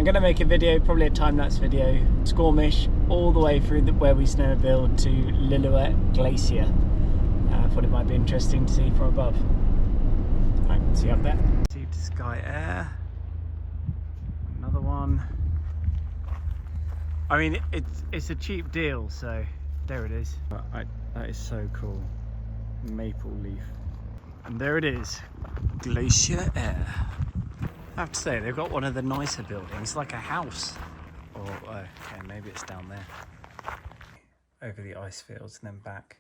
going to make a video, probably a time-lapse video, Squamish, all the way through where we snowmobile to Lillooet Glacier. I thought it might be interesting to see from above. Right, see you up there. Sea to Sky Air. Another one. I mean, it's a cheap deal, so there it is. That is so cool. Maple leaf. And there it is, Glacier Air. I have to say, they've got one of the nicer buildings, like a house. Or, okay, maybe it's down there. Over the ice fields and then back.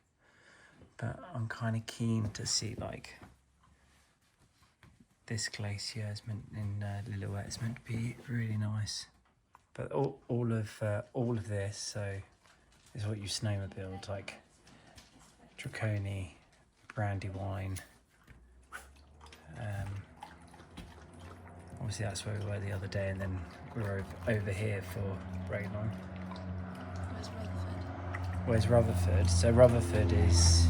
But I'm kind of keen to see, like, this glacier is meant in Lillooet. It's meant to be really nice. But all of this, so is what you snowmobile, like Triconi, Brandywine. Obviously that's where we were the other day, and then we were over here for Raylon. Where's Rutherford? So Rutherford is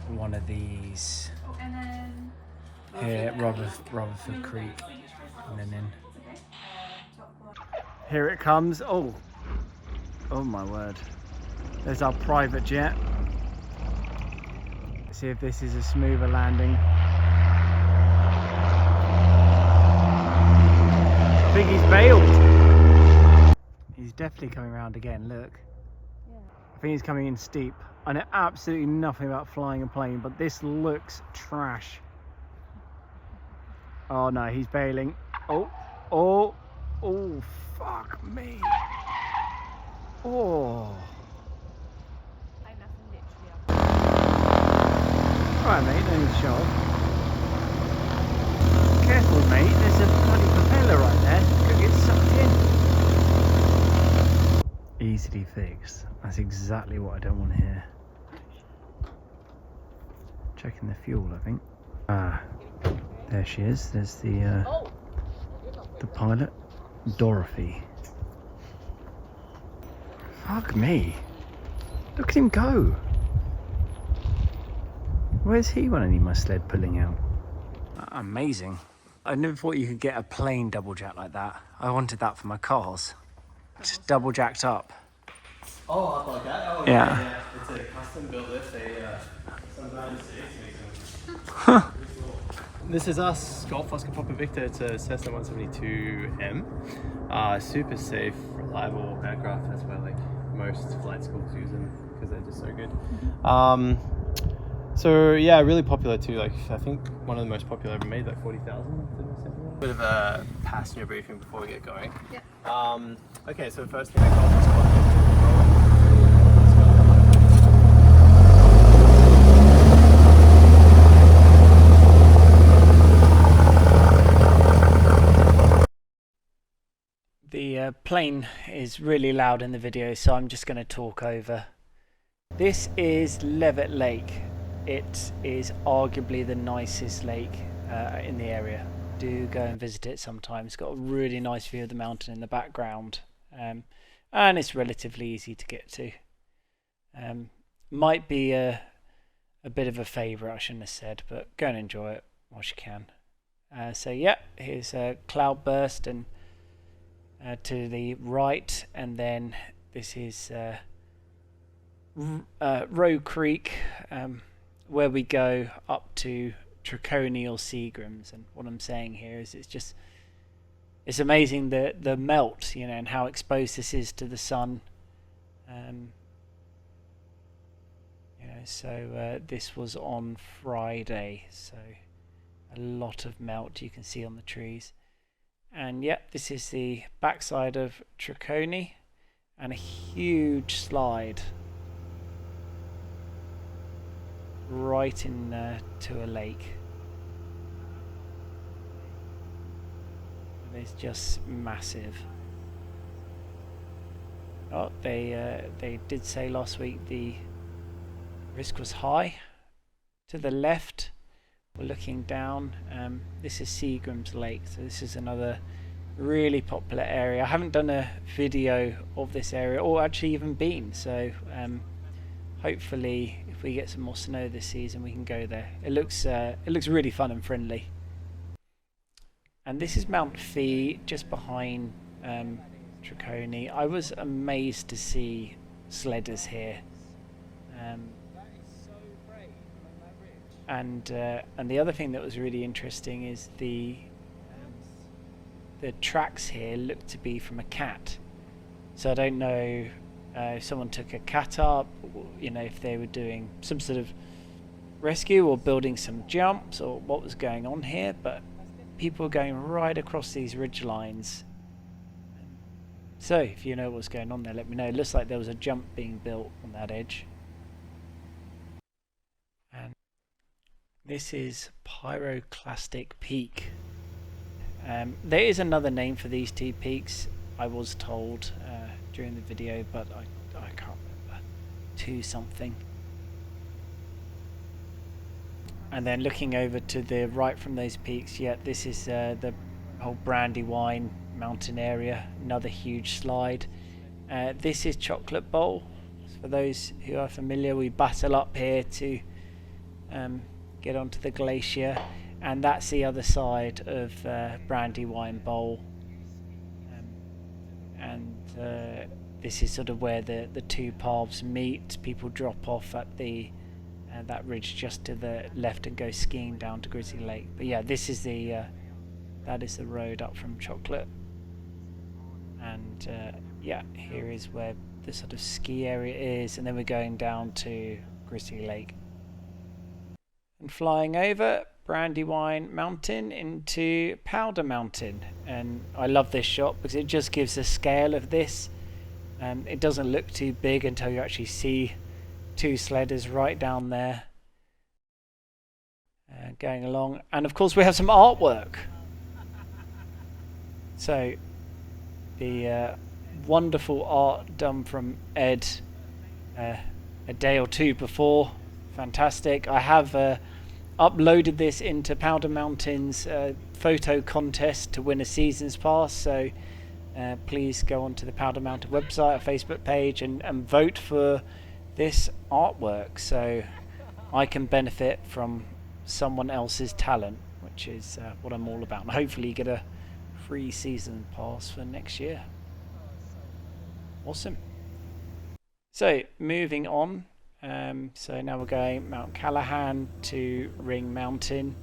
one of these here, Rutherford Creek, and then in. Here it comes. Oh my word. There's our private jet. Let's see if this is a smoother landing. I think he's bailed. He's definitely coming around again, look. Yeah. I think he's coming in steep. I know absolutely nothing about flying a plane, but this looks trash. Oh no, he's bailing. Oh, fuck me. Oh. Alright mate, don't need to show off. Careful mate, there's a bloody propeller right there. Could get sucked in. Easily fixed. That's exactly what I don't want to hear. Checking the fuel, I think. There she is. There's the pilot, Dorothy. Fuck me. Look at him go. Where's he when I need my sled pulling out? Amazing. I never thought you could get a plain double jack like that. I wanted that for my cars. Just double jacked up. Oh, up like that? Oh, yeah. It's a custom built lift. They sometimes make them. Huh. This is us, Golf Oscar Papa Victor. It's a Cessna 172M. Super safe, reliable aircraft. That's why like most flight schools use them because they're just so good. So yeah, really popular too. Like I think one of the most popular ever made, like 40,000. Bit of a passenger briefing before we get going. Yeah. Okay, so first thing I call The plane is really loud in the video, so I'm just going to talk over. This is Lillooet Lake. It is arguably the nicest lake in the area. Do go and visit it sometime. It's got a really nice view of the mountain in the background, and it's relatively easy to get to. Might be a bit of a favourite, I shouldn't have said, but go and enjoy it whilst you can. So yeah, here's a cloudburst and to the right, and then this is Roe Creek, where we go up to Triconi or Seagram's. And what I'm saying here is it's amazing the melt, you know, and how exposed this is to the sun. You know, so this was on Friday, so a lot of melt you can see on the trees. And yep, this is the backside of Triconi, and a huge slide right in to a lake. It's just massive. Oh, they did say last week the risk was high. To the left, we're looking down. This is Seagram's Lake, so this is another really popular area. I haven't done a video of this area, or actually even been, so hopefully if we get some more snow this season we can go there. It looks really fun and friendly. And this is Mount Phi, just behind Triconi. I was amazed to see sledders here. And the other thing that was really interesting is the tracks here look to be from a cat. So I don't know if someone took a cat up, you know, if they were doing some sort of rescue or building some jumps or what was going on here, but people were going right across these ridge lines. So if you know what's going on there, let me know. It looks like there was a jump being built on that edge. And this is Pyroclastic Peak. There is another name for these two peaks, I was told during the video, but I can't remember. 2 something. And then looking over to the right from those peaks, yeah, this is the whole Brandywine mountain area, another huge slide. This is Chocolate Bowl. For those who are familiar, we battle up here to get onto the glacier, and that's the other side of Brandywine Bowl. This is sort of where the two paths meet. People drop off at the that ridge just to the left and go skiing down to Grizzly Lake. But yeah, this is the that is the road up from Chocolate, and yeah, here is where the sort of ski area is, and then we're going down to Grizzly Lake and flying over Brandywine Mountain into Powder Mountain. And I love this shot because it just gives the scale of this. It doesn't look too big until you actually see 2 sledders right down there going along. And of course we have some artwork. So the wonderful art done from Ed a day or 2 before. Fantastic. I have uploaded this into Powder Mountain's photo contest to win a season's pass, so please go onto the Powder Mountain website or Facebook page and vote for this artwork so I can benefit from someone else's talent, which is what I'm all about, and hopefully get a free season pass for next year. Awesome. So moving on, so now we're going Mount Callahan to Ring Mountain.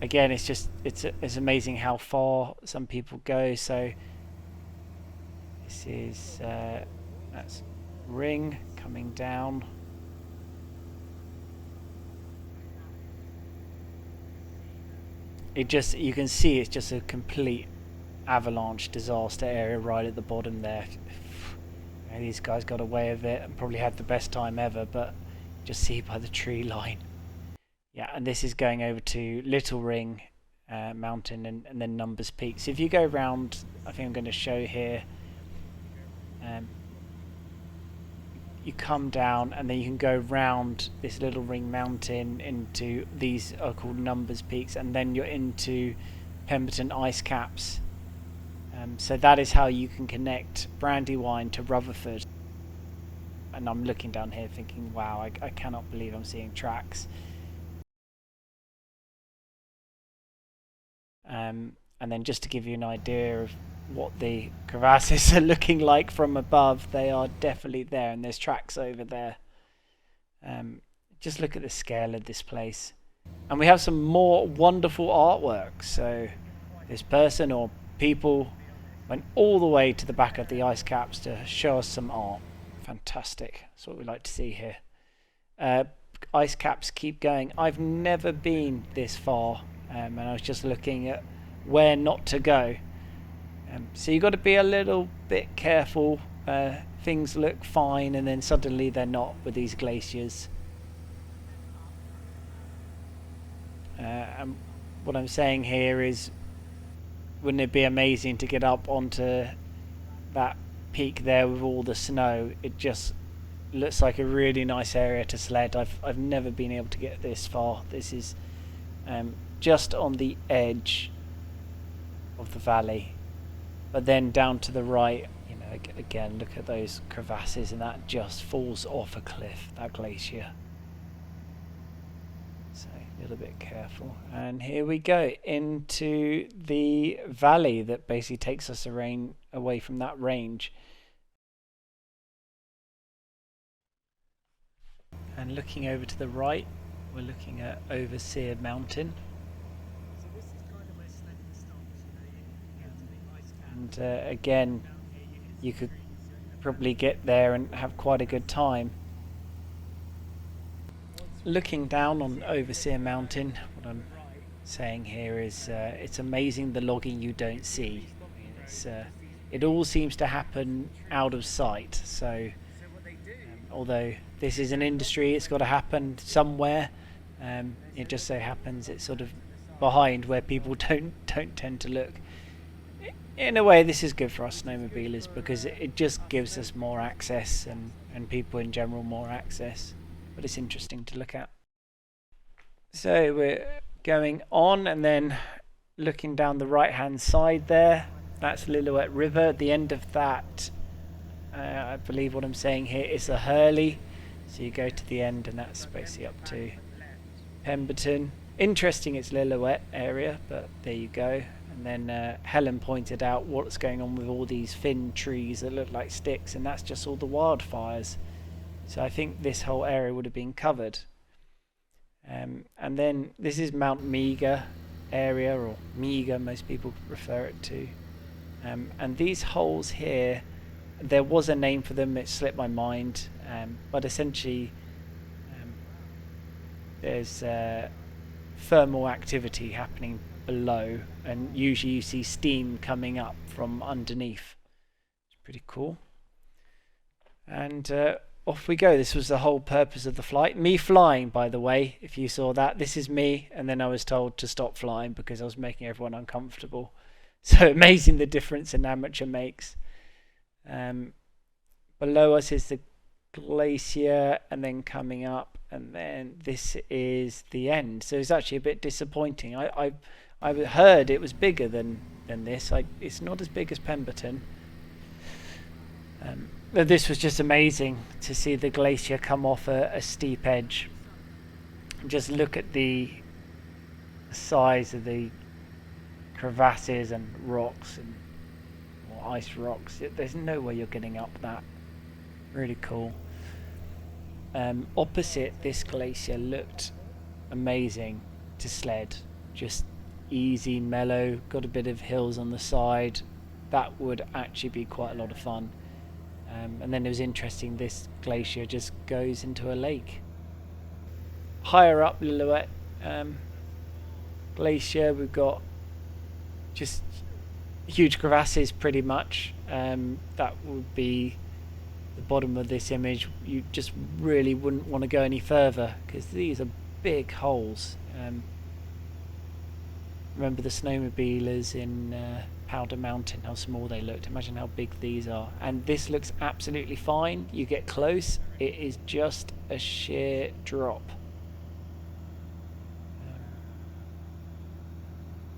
Again, it's amazing how far some people go. So this is that's Ring coming down. You can see it's just a complete avalanche disaster area right at the bottom there. These guys got away with it and probably had the best time ever, but just see by the tree line. Yeah, and this is going over to Little Ring Mountain and then Numbers Peak. So if you go around, I think I'm going to show here, you come down and then you can go round this Little Ring Mountain into these are called Numbers Peaks, and then you're into Pemberton Ice Caps. So that is how you can connect Brandywine to Rutherford. And I'm looking down here thinking, wow, I cannot believe I'm seeing tracks. And then just to give you an idea of what the crevasses are looking like from above, they are definitely there, and there's tracks over there. Just look at the scale of this place. And we have some more wonderful artwork. So this person or people went all the way to the back of the ice caps to show us some art. Fantastic. That's what we like to see here. Ice caps keep going. I've never been this far, and I was just looking at where not to go. So you've got to be a little bit careful. Things look fine and then suddenly they're not with these glaciers. And what I'm saying here is, wouldn't it be amazing to get up onto that peak there with all the snow? It just looks like a really nice area to sled. I've never been able to get this far. This is just on the edge of the valley, but then down to the right, you know, again, look at those crevasses, and that just falls off a cliff, that glacier. So A little bit careful. And here we go into the valley that basically takes us away from that range. And looking over to the right, we're looking at Overseer Mountain. So this is kind of where sledding stops. You get to the ice cap. And again, you could probably get there and have quite a good time. Looking down on Overseer Mountain, what I'm saying here is it's amazing the logging you don't see. It all seems to happen out of sight. So although this is an industry, it's got to happen somewhere. It just so happens it's sort of behind where people don't tend to look. In a way, this is good for us snowmobilers because it just gives us more access and people in general more access. But it's interesting to look at. So we're going on and then looking down the right hand side there. That's Lillooet River. At the end of that, I believe what I'm saying here is a Hurley. So you go to the end and that's basically up to Pemberton. Interesting, it's Lillooet area, but there you go. And then Helen pointed out what's going on with all these thin trees that look like sticks, and that's just all the wildfires. So I think this whole area would have been covered. And then this is Mount Meager area, or Meager, most people refer it to. And these holes here, there was a name for them, it slipped my mind. But essentially, there's thermal activity happening below, and usually you see steam coming up from underneath. It's pretty cool. And off we go. This was the whole purpose of the flight. Me flying, by the way, if you saw that. This is me, and then I was told to stop flying because I was making everyone uncomfortable. So amazing the difference an amateur makes. Below us is the glacier, and then coming up, and then this is the end. So it's actually a bit disappointing. I heard it was bigger than this. It's not as big as Pemberton. But this was just amazing to see the glacier come off a steep edge. Just look at the size of the crevasses and rocks and ice rocks. There's no way you're getting up that. Really cool. Opposite this glacier looked amazing to sled. Just easy, mellow, got a bit of hills on the side. That would actually be quite a lot of fun. And then it was interesting, this glacier just goes into a lake. Higher up Lillooet glacier, we've got just huge crevasses pretty much. That would be the bottom of this image. You just really wouldn't want to go any further because these are big holes. Remember the snowmobilers in Powder Mountain, how small they looked. Imagine how big these are. And this looks absolutely fine. You get close, it is just a sheer drop.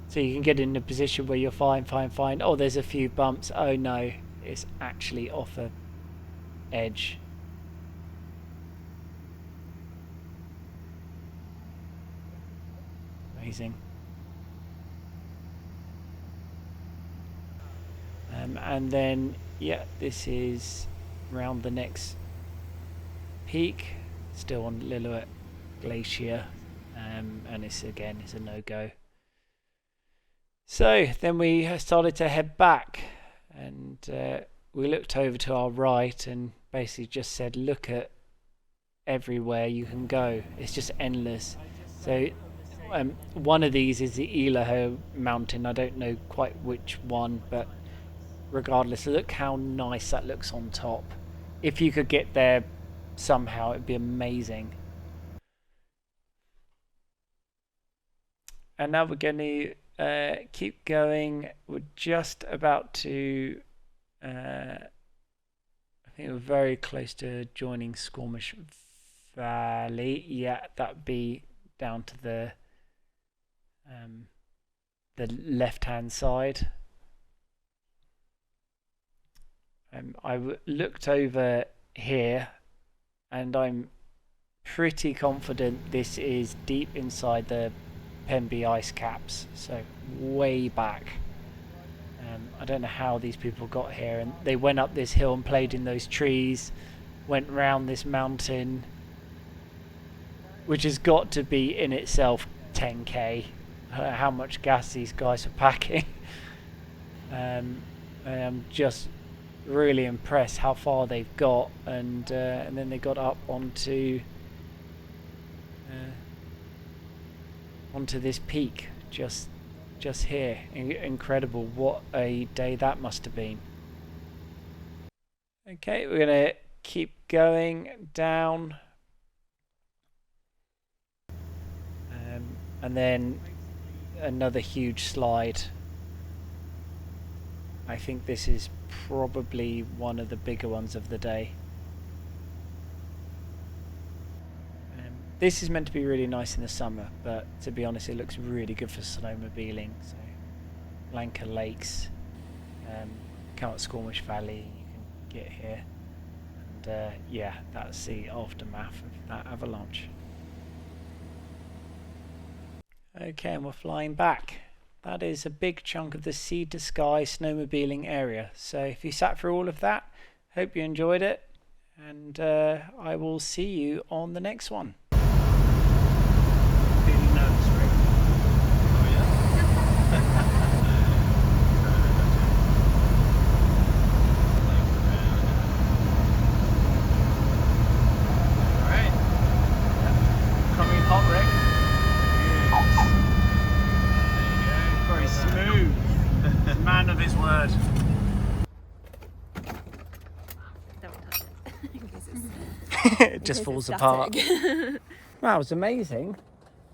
So you can get in a position where you're fine. Oh, there's a few bumps. Oh no, it's actually off a edge. Amazing. And then, yeah, this is round the next peak, still on Lillooet Glacier, and it's a no-go. So then we started to head back, and we looked over to our right and basically just said, look at everywhere you can go. It's just endless. So one of these is the Lillooet mountain. I don't know quite which one, but regardless, look how nice that looks on top. If you could get there somehow, it'd be amazing. And now we're going to keep going. We're just about to I think we're very close to joining Squamish Valley. Yeah, that'd be down to the left-hand side. I looked over here, and I'm pretty confident this is deep inside the Pemby ice caps, so way back. I don't know how these people got here, and they went up this hill and played in those trees, went round this mountain, which has got to be in itself 10k. How much gas these guys are packing. I'm just really impressed how far they've got, and then they got up onto this peak just here. Incredible. What a day that must have been. Okay, we're gonna keep going down, and then another huge slide. I think this is probably one of the bigger ones of the day. This is meant to be really nice in the summer, but to be honest, it looks really good for snowmobiling. So, Lanka Lakes, come up Squamish Valley, you can get here, and yeah, that's the aftermath of that avalanche. Okay, and we're flying back. That is a big chunk of the Sea to Sky snowmobiling area. So if you sat through all of that, hope you enjoyed it, and I will see you on the next one. Feeling nervous, Rick? Oh yeah? Alright. Coming hot, Rick. Very smooth. Man of his word. Don't touch it. In case It just falls apart. Wow, it was amazing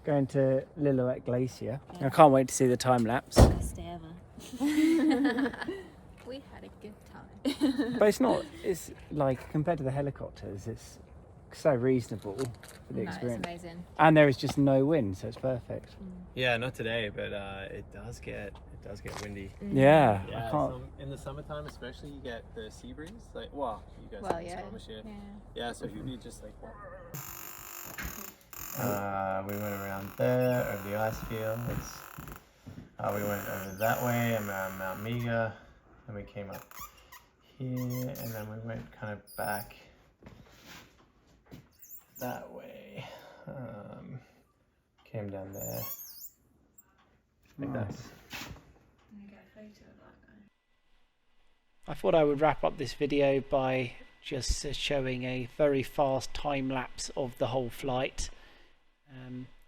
going to Lillooet Glacier. Yeah. I can't wait to see the time lapse. Best day ever. We had a good time. But it's like, compared to the helicopters, it's so reasonable for the experience. It's amazing. And there is just no wind, so it's perfect. Yeah, not today, but it does get windy. Yeah, Yeah, I can't. in the summertime especially, you get the sea breeze. Like, well, you guys Well, have yeah. Squamish here. Yeah. Yeah, so you'd be just like, we went around there, over the ice fields. We went over that way, and around Mount Miga, and we came up here, and then we went kind of back that way. Came down there. Like that. I thought I would wrap up this video by just showing a very fast time lapse of the whole flight,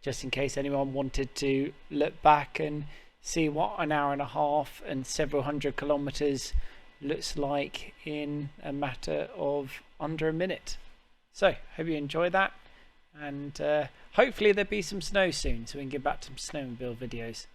just in case anyone wanted to look back and see what an hour and a half and several hundred kilometers looks like in a matter of under a minute. So hope you enjoy that, and hopefully there'll be some snow soon so we can get back to some snowmobile videos.